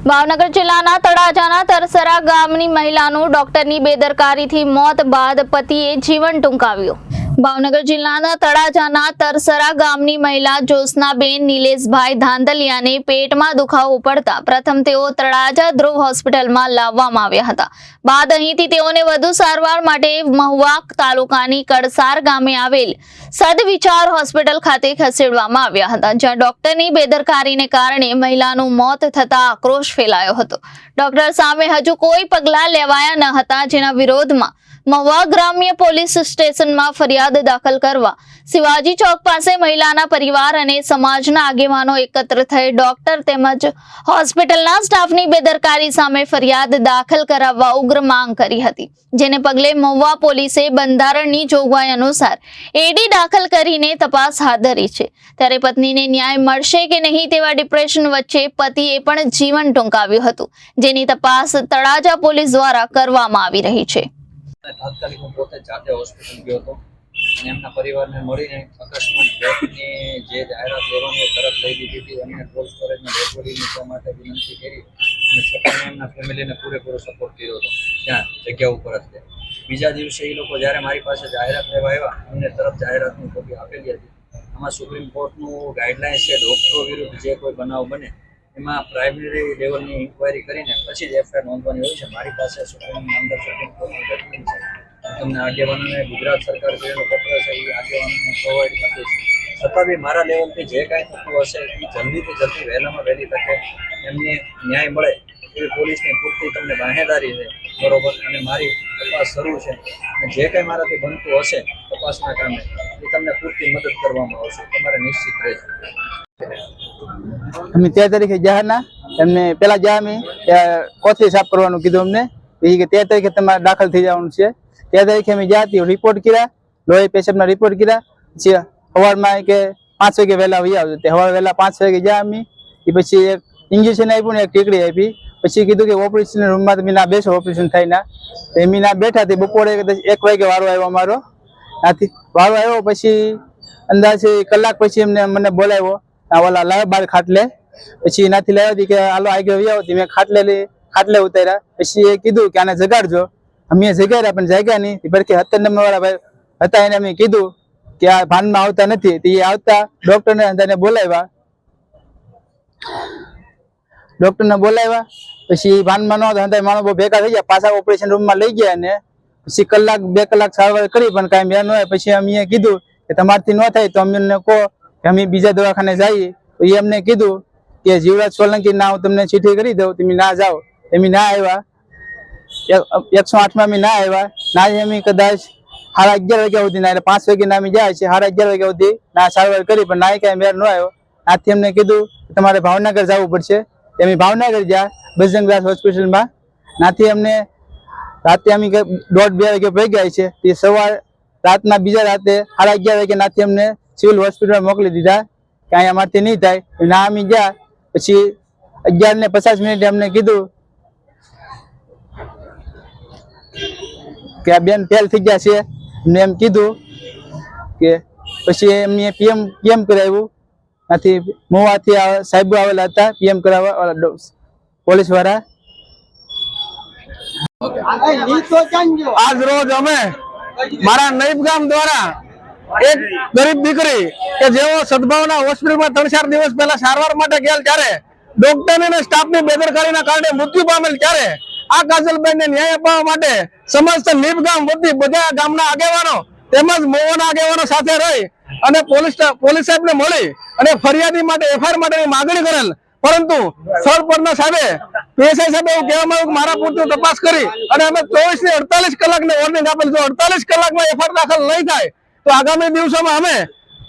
ભાવનગર જિલ્લાના તળાજાના તરસરા ગામની મહિલાનું ડોક્ટરની બેદરકારીથી મોત બાદ પતિએ જીવન ટૂંકાવ્યું। ભાવનગર જિલ્લાના તળાજાના તરસરા ગામની મહિલા જ્યોત્સનાબેન નિલેશભાઈ ધાંધલિયાને પેટમાં દુખાવો પડતા પ્રથમ તેઓ તળાજા ધ્રુવ હોસ્પિટલમાં લાવવામાં આવ્યા હતા। બાદ અહીંથી તેઓને વધુ સારવાર માટે મહુવા તાલુકાની કડસાર ગામે આવેલ સદવિચાર હોસ્પિટલ ખાતે ખસેડવામાં આવ્યા હતા, જ્યાં ડોક્ટરની બેદરકારીને કારણે મહિલાનું મોત થતા આક્રોશ ફેલાયો હતો। ડોક્ટર સામે હજુ કોઈ પગલાં લેવાયા ન હતા, જેના વિરોધમાં મહુવા ગ્રામ્ય પોલીસ સ્ટેશનમાં ફરિયાદ દાખલ કરવા શિવાજી ચોક પાસે મહિલાના પરિવાર અને સમાજના આગેવાનો એકત્ર થઈ ડોક્ટર તેમજ હોસ્પિટલના સ્ટાફની બેદરકારી સામે ફરિયાદ દાખલ કરાવવા ઉગ્ર માંગ કરી હતી, જેને પગલે મહુવા પોલીસે બંધારણની જોગવાઈ અનુસાર એડી દાખલ કરીને તપાસ હાથ ધરી છે। ત્યારે પત્નીને ન્યાય મળશે કે નહીં તેવા ડિપ્રેશન વચ્ચે પતિએ પણ જીવન ટૂંકાવ્યું હતું, જેની તપાસ તળાજા પોલીસ દ્વારા કરવામાં આવી રહી છે। તાત્કાલિક હું પોતે જાતે હોસ્પિટલ ગયો હતો અને એમના પરિવારને મળીને અકસ્માત ડેથની જે જાહેરાત લેવાની તરત લઈ લીધી હતી અને કોલ્ડ સ્ટોરેજમાં રેકોર્ડિંગ મૂકવા માટે વિનંતી કરી અને છતાં એમના ફેમિલીને પૂરેપૂરો સપોર્ટ કર્યો હતો ત્યાં જગ્યા ઉપર જ। બીજા દિવસે એ લોકો જ્યારે મારી પાસે જાહેરાત લેવા આવ્યા અમને તરત જાહેરાતની કોપી આપેલી હતી। આમાં સુપ્રીમ કોર્ટનું ગાઈડલાઇન્સ છે, ડૉક્ટરો વિરુદ્ધ જે કોઈ બનાવ બને એમાં પ્રાઇમરી લેવલની ઇન્ક્વાયરી કરીને પછી જ એફઆઈઆર નોંધવાની હોય છે। મારી પાસે નામદાર સુપ્રીમ કોર્ટનું ડોક્યુમેન્ટ છે, તમને આગેવાનોને ગુજરાત સરકાર કરેલો પત્ર છે એ આગેવાનોને પ્રોવાઈડ કરી છે। છતાં બી મારા લેવલથી જે કાંઈ થતું હશે એ જલ્દીથી જલ્દી વહેલામાં વહેલી તકે એમને ન્યાય મળે એવી પોલીસની પૂરતી તમને બાહેદારી છે, બરોબર। અને મારી તપાસ શરૂ છે અને જે કંઈ મારાથી બનતું હશે તપાસના કામે એ તમને પૂરતી મદદ કરવામાં આવશે, તમારે નિશ્ચિત રહેજો। અમે 13 તારીખે જવાના એમને પેલા જ્યાં અમે કોથળી સાફ કરવાનું કીધું અમને કે 13 તારીખે તમારે દાખલ થઈ જવાનું છે। 13 તારીખે અમે જ્યાં રિપોર્ટ કર્યા, લોહી પેશન્ટના રિપોર્ટ કર્યા, પછી સવારમાં કે 5 વાગે વહેલા વહી આવજો। તે સવારે વહેલા 5 વાગે જ્યાં અમે એ પછી એક ઇન્જેક્શન આપ્યું ને એક ટીકડી આપી, પછી કીધું કે ઓપરેશન રૂમમાં તમે ના બેસો, ઓપરેશન થાય ના। એમ ના બેઠા તે બપોરે 1 વાગે વારો આવ્યો અમારો, ત્યાંથી વારો આવ્યો પછી અંદાજે કલાક પછી એમને મને બોલાવ્યો ઓલા લાવ બાર ખાટલે, પછી એનાથી લાવ્યા હતી કે હાલો આગળ વ્યાવો, મેં ખાટલે ઉતાર્યા। પછી એ કીધું કે આને જગાડજો, અમે જગાડ્યા પણ જાગ્યા નહીં। પછી 17 નંબર વાળા ભાઈ હતા એને અમે કીધું કે આ ભાનમાં આવતા નથી, એ આવતા ડોક્ટરને બોલાવ્યા, પછી ભાનમાં ન હતા માણસો બહુ ભેગા થઈ ગયા, પાછા ઓપરેશન રૂમમાં લઈ ગયા અને પછી 1-2 કલાક સારવાર કરી પણ કાંઈ મેં ન હોય। પછી અમે કીધું કે તમારથી ન થાય તો અમને કહો કે અમે બીજા દવાખાને જઈએ। તો એ અમને કીધું કે જીવરાજ સોલંકી ના હું તમને ચીઠી કરી દઉં, તમે ના જાઓ। એમ ના આવ્યા, 108માં અમે ના આવ્યા, ના અમે કદાચ 11:30 વાગ્યા સુધી ના, એટલે 5 વાગે ના અમે જાય છે, 11:30 વાગ્યા સુધી ના સારવાર કરી પણ ના કાંઈ મેળ ન આવ્યો। આથી અમને કીધું તમારે ભાવનગર જવું પડશે। અમે ભાવનગર ગયા બજરંગદાસ હોસ્પિટલમાં, નાથી અમને રાતે અમે 1:30-2 વાગે પડી ગયા છે। તે સવાર રાતના બીજા રાતે 11:30 વાગે નાથી અમને સિવિલ હોસ્પિટલમાં મોકલી દીધા કે અહીંયા અમારથી નહીં થાય। ના અમે ગયા, પછી 11:50 અમને કીધું કે આ બેન ફેલ થઈ ગયા છે, એમને એમ કીધું કે પછી એમને પીએમ કરાવ્યું। ત્યાંથી મહુવાથી સાહેબો આવેલા હતા પીએમ કરાવવા પોલીસ વાળા। આજ રોજ અમે મારા નઈબ ગામ દ્વારા એક ગરીબ દીકરી કે જેઓ સદભાવના હોસ્પિટલમાં 3-4 દિવસ પહેલા સારવાર માટે ગયેલ, ત્યારે ડોક્ટર અને સ્ટાફની બેદરકારીના કારણે મૃત્યુ પામેલ, ત્યારે આ કાજલબેનને ન્યાય અપાવવા માટે સમસ્ત નઈબ ગામ વતી બધા ગામના આગેવાનો તેમજ મહુવાના આગેવાનો સાથે રહી અને પોલીસ સાહેબને મળી અને ફરિયાદી માટે એફઆઈઆર માટેની માંગણી કરેલ, પરંતુ સ્થળ પરના સાહેબે પીએસઆઈ સાહેબે એવું કહેવામાં આવ્યું કે મારા પૂરતું તપાસ કરી અને અમે 24 થી 48 કલાકની વોર્નિંગ આપેલ, જો 48 કલાકમાં એફઆઈઆર દાખલ નહીં થાય તો આગામી દિવસોમાં અમે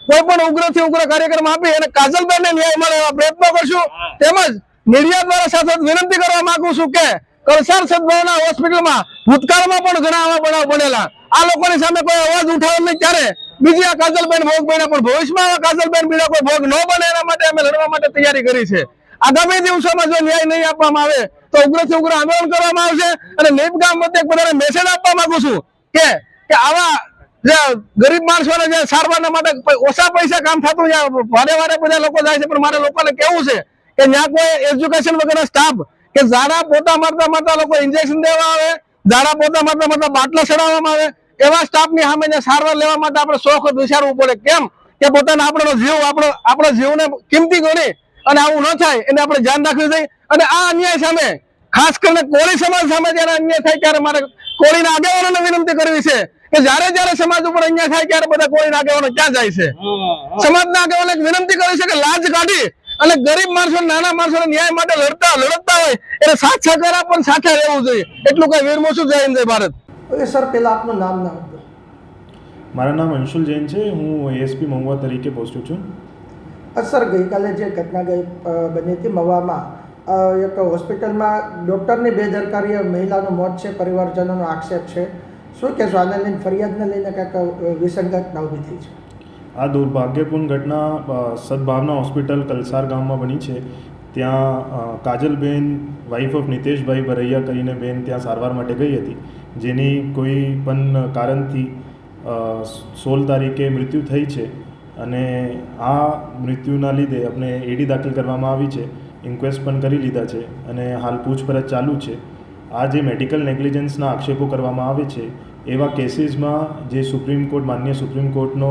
કોઈ પણ ઉગ્રથી ઉગ્ર કાર્યક્રમ આપી અને કાજલબેનને ન્યાય મળે એવા પ્રયત્નો કરશું। તેમજ મીડિયા દ્વારા સાથે વિનંતી કરવા માંગુ છું કે કળસાર સદભાવના હોસ્પિટલમાં ભૂતકાળમાં પણ ઘણા આવા બનાવ બનેલા, આ લોકોની સામે કોઈ અવાજ ઉઠાવેલ નહીં, ત્યારે બીજી આ કાજલબેન ભોગ બન્યા, પણ ભવિષ્યમાં આવા કાજલબેન બીજા કોઈ ભોગ ન બને એના માટે અમે લડવા માટે તૈયારી કરી છે। આગામી દિવસોમાં જો ન્યાય નહીં આપવામાં આવે તો ઉગ્રથી ઉગ્ર આંદોલન કરવામાં આવશે। અને નઈબ ગામ વતી બધાને મેસેજ આપવા માંગુ છું કે આવા જે ગરીબ માણસોને જે સારવારના માટે ઓછા પૈસા કામ થતું, વારે વારે બધા લોકો જાય છે, પણ મારે લોકોને કેવું છે કે ત્યાં કોઈ એજ્યુકેશન વગરનો સ્ટાફ કે ઝાડા પોતા મારતા લોકો ઇન્જેક્શન દેવા આવે, ઝાડા પોતા મારતા બાટલા ચડાવવામાં આવે, એવા સ્ટાફની સામે જે સારવાર લેવા માટે આપણે 100 વખત વિચારવું પડે. કેમ કે પોતાના આપણો જીવને કિંમતી ગણી અને આવું ન થાય એને આપણે ધ્યાન રાખવું જોઈએ. અને આ અન્યાય સામે ખાસ કરીને કોળી સમાજ સામે જયારે અન્યાય થાય ત્યારે મારે કોળીના આગેવાનોને વિનંતી કરવી છે કે જ્યારે સમાજ ઉપર અન્યાય થાય ત્યારે બધા કોળીના આગેવાનો ક્યાં જાય છે. સમાજના આગેવાનોને એક વિનંતી કરી છે કે લાજ કાઢી અને ગરીબ માણસો, નાના માણસો ન્યાય માટે લડતા હોય એને સાથ સહકાર આપવા સાથે રહેવું જોઈએ. એટલું કઈ વીરમોશું. જય હિન્દ, જય ભારત. સર પહેલા આપનું નામ ના હતું. મારું નામ અંશુલ જૈન છે. હું એએસપી મહુવા તરીકે પોસ્ટેડ છું. સર ગઈકાલે જે ઘટના બની હતી મહુવામાં, એક હોસ્પિટલમાં ડૉક્ટરની બેદરકારીએ મહિલાનું મોત છે, પરિવારજનોનો આક્ષેપ છે. શું કહેશો આને લઈને, ફરિયાદને લઈને કંઈક વિસંગત ઘટના ઊભી થઈ છે? આ દુર્ભાગ્યપૂર્ણ ઘટના સદભાવના હોસ્પિટલ કલસાર ગામમાં બની છે. ત્યાં કાજલબેન વાઇફ ઓફ નિતેશભાઈ બરૈયા કરીને બેન ત્યાં સારવાર માટે ગઈ હતી, જેની કોઈ પણ કારણથી 16 તારીખે મૃત્યુ થઈ છે. અને આ મૃત્યુના લીધે આપણે એડી દાખલ કરવામાં આવી છે, ઇન્ક્વેસ્ટ પણ કરી લીધા છે અને હાલ પૂછપરછ ચાલુ છે. આ જે મેડિકલ નેગ્લિજન્સના આક્ષેપો કરવામાં આવે છે એવા કેસીસમાં જે માન્ય સુપ્રીમ કોર્ટનો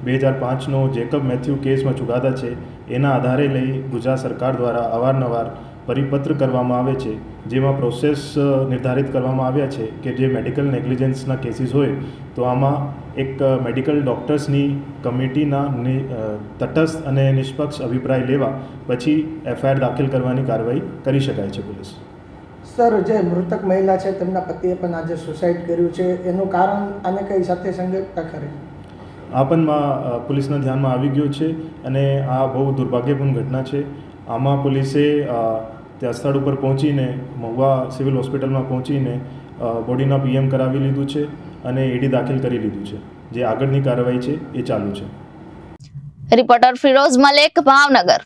2005નો જેકબ મેથ્યુ કેસમાં ચુકાદા છે એના આધારે લઈ ગુજરાત સરકાર દ્વારા અવારનવાર પરિપત્ર કરવામાં આવે છે, જેમાં પ્રોસેસ નિર્ધારિત કરવામાં આવ્યા છે કે જે મેડિકલ નેગ્લિજન્સના કેસીસ હોય તો આમાં એક મેડિકલ ડૉક્ટર્સની કમિટીના તટસ્થ અને નિષ્પક્ષ અભિપ્રાય લેવા પછી એફઆઈઆર દાખલ કરવાની કાર્યવાહી કરી શકાય છે પોલીસ. સર જે મૃતક મહિલા છે તેમના પતિએ પણ આજે સુસાઇડ કર્યું છે, એનું કારણ આને કઈ સાથે સંગતતા ખરી? આ પણ પોલીસના ધ્યાનમાં આવી ગયો છે અને આ બહુ દુર્ભાગ્યપૂર્ણ ઘટના છે. આમાં પોલીસે ત્યાં સ્થળ ઉપર પહોંચીને મહુવા સિવિલ હોસ્પિટલમાં પહોંચીને બોડીના પીએમ કરાવી લીધું છે અને એડી દાખલ કરી લીધું છે. જે આગળની કાર્યવાહી છે એ ચાલુ છે. રિપોર્ટર ફિરોઝ મલેક, ભાવનગર.